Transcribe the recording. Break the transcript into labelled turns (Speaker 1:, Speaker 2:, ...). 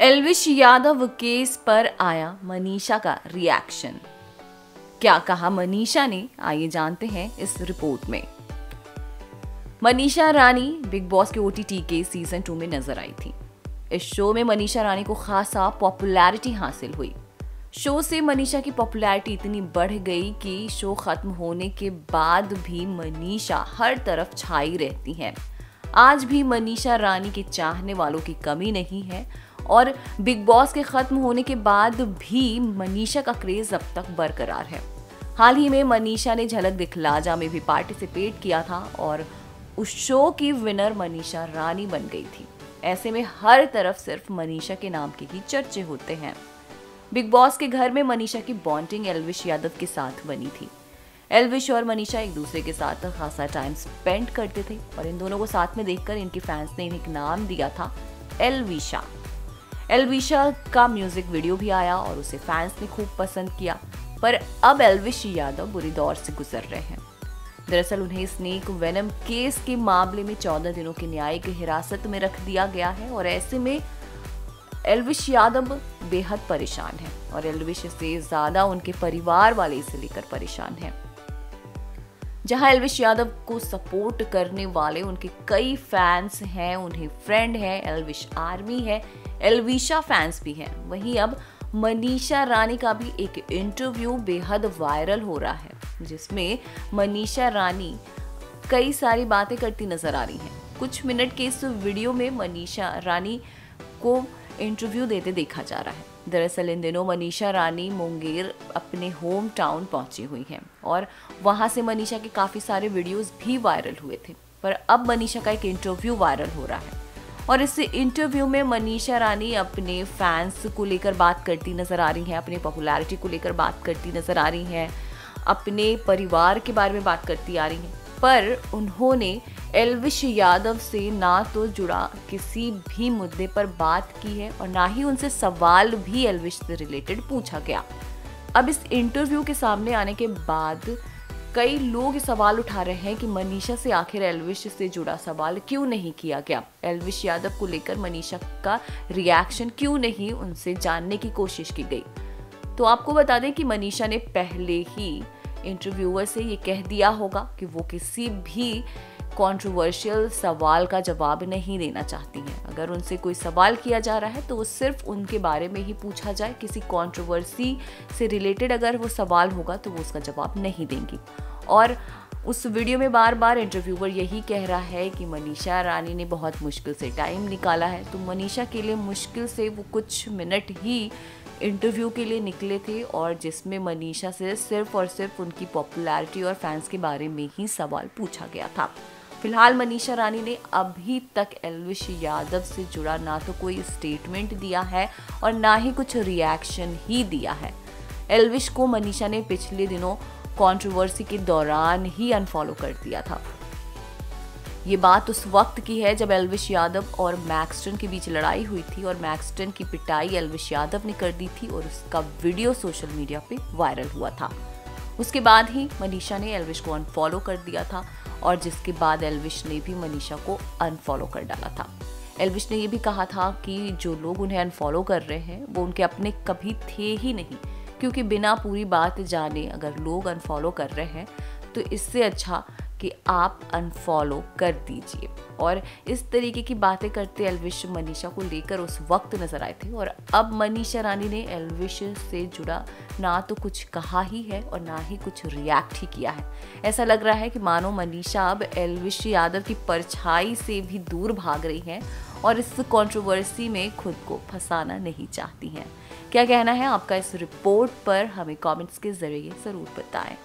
Speaker 1: Elvish Yadav case पर आया मनीषा का रिएक्शन। क्या कहा मनीषा ने, आइए जानते हैं इस रिपोर्ट में। मनीषा रानी बिग बॉस के OTT के सीजन 2 में नजर आई थी। इस शो में मनीषा रानी को खासा पॉपुलैरिटी हासिल हुई। शो से मनीषा की पॉपुलैरिटी इतनी बढ़ गई कि शो खत्म होने के बाद भी मनीषा हर तरफ छाई रहती हैं। आज भी मनीषा रानी के चाहने वालों की कमी नहीं है और बिग बॉस के खत्म होने के बाद भी मनीषा का क्रेज अब तक बरकरार है। हाल ही में मनीषा ने झलक दिखला जा में भी पार्टिसिपेट किया था और उस शो की विनर मनीषा रानी बन गई थी। ऐसे में हर तरफ सिर्फ मनीषा के नाम के ही चर्चे होते हैं। बिग बॉस के घर में मनीषा की बॉन्डिंग एल्विश यादव के साथ बनी थी। एल्विश और मनीषा एक दूसरे के साथ खासा टाइम स्पेंड करते थे और इन दोनों को साथ में देखकर इनके फैंस ने इन्हें एक नाम दिया था, एल्विशा। एल्विशा का म्यूजिक वीडियो भी आया और उसे फैंस ने खूब पसंद किया। पर अब एल्विश यादव बुरी दौर से गुजर रहे हैं। दरअसल उन्हें स्नेक वेनम केस के मामले में 14 दिनों की न्यायिक हिरासत में रख दिया गया है और ऐसे में एल्विश यादव बेहद परेशान है और एल्विश से ज्यादा उनके परिवार वाले इसे लेकर परेशान हैं। जहां एल्विश यादव को सपोर्ट करने वाले उनके कई फैंस हैं, उन्हें फ्रेंड है, एल्विश आर्मी है, एल्विशा फैंस भी हैं, वहीं अब मनीषा रानी का भी एक इंटरव्यू बेहद वायरल हो रहा है जिसमें मनीषा रानी कई सारी बातें करती नजर आ रही हैं। कुछ मिनट के इस वीडियो में मनीषा रानी को इंटरव्यू देते देखा जा रहा है। दरअसल इन दिनों मनीषा रानी मुंगेर अपने होम टाउन पहुंची हुई हैं और वहां से मनीषा के काफी सारे वीडियोस भी वायरल हुए थे। पर अब मनीषा का एक इंटरव्यू वायरल हो रहा है और इस इंटरव्यू में मनीषा रानी अपने फैंस को लेकर बात करती नजर आ रही हैं, अपनी पॉपुलैरिटी को लेकर बात करती नजर आ रही हैं, अपने परिवार के बारे में बात करती आ रही हैं। पर उन्होंने एल्विश यादव से ना तो जुड़ा किसी भी मुद्दे पर बात की है और ना ही उनसे सवाल भी एल्विश से रिलेटेड पूछा गया। अब इस इंटरव्यू के सामने आने के बाद कई लोग सवाल उठा रहे हैं कि मनीषा से आखिर एल्विश से जुड़ा सवाल क्यों नहीं किया गया, एल्विश यादव को लेकर मनीषा का रिएक्शन क्यों नहीं उनसे जानने की कोशिश की गई। तो आपको बता दें कि मनीषा ने पहले ही इंटरव्यूअर से ये कह दिया होगा कि वो किसी भी कंट्रोवर्शियल सवाल का जवाब नहीं देना चाहती हैं। अगर उनसे कोई सवाल किया जा रहा है तो वो सिर्फ उनके बारे में ही पूछा जाए, किसी कंट्रोवर्सी से रिलेटेड अगर वो सवाल होगा तो वो उसका जवाब नहीं देंगी। और उस वीडियो में बार बार इंटरव्यूअर यही कह रहा है कि मनीषा रानी ने बहुत मुश्किल से टाइम निकाला है। तो मनीषा के लिए मुश्किल से वो कुछ मिनट ही इंटरव्यू के लिए निकले थे और जिसमें मनीषा से सिर्फ और सिर्फ उनकी पॉपुलैरिटी और फैंस के बारे में ही सवाल पूछा गया था। फिलहाल मनीषा रानी ने अभी तक एल्विश यादव से जुड़ा ना तो कोई स्टेटमेंट दिया है और ना ही कुछ रिएक्शन ही दिया है। एल्विश को मनीषा ने पिछले दिनों कंट्रोवर्सी के दौरान ही अनफॉलो कर दिया था। ये बात उस वक्त की है जब एल्विश यादव और मैक्सटन के बीच लड़ाई हुई थी और मैक्सटन की पिटाई एल्विश यादव ने कर दी थी और उसका वीडियो सोशल मीडिया पे वायरल हुआ था। उसके बाद ही मनीषा ने एल्विश को अनफॉलो कर दिया था और जिसके बाद एल्विश ने भी मनीषा को अनफॉलो कर डाला था। एल्विश ने ये भी कहा था कि जो लोग उन्हें अनफॉलो कर रहे हैं वो उनके अपने कभी थे ही नहीं, क्योंकि बिना पूरी बात जाने अगर लोग अनफॉलो कर रहे हैं तो इससे अच्छा कि आप अनफॉलो कर दीजिए। और इस तरीके की बातें करते एल्विश मनीषा को लेकर उस वक्त नजर आए थे और अब मनीषा रानी ने एल्विश से जुड़ा ना तो कुछ कहा ही है और ना ही कुछ रिएक्ट ही किया है। ऐसा लग रहा है कि मानो मनीषा अब एल्विश यादव की परछाई से भी दूर भाग रही हैं और इस कंट्रोवर्सी में खुद को फंसाना नहीं चाहती हैं। क्या कहना है आपका इस रिपोर्ट पर, हमें कमेंट्स के जरिए ज़रूर बताएं।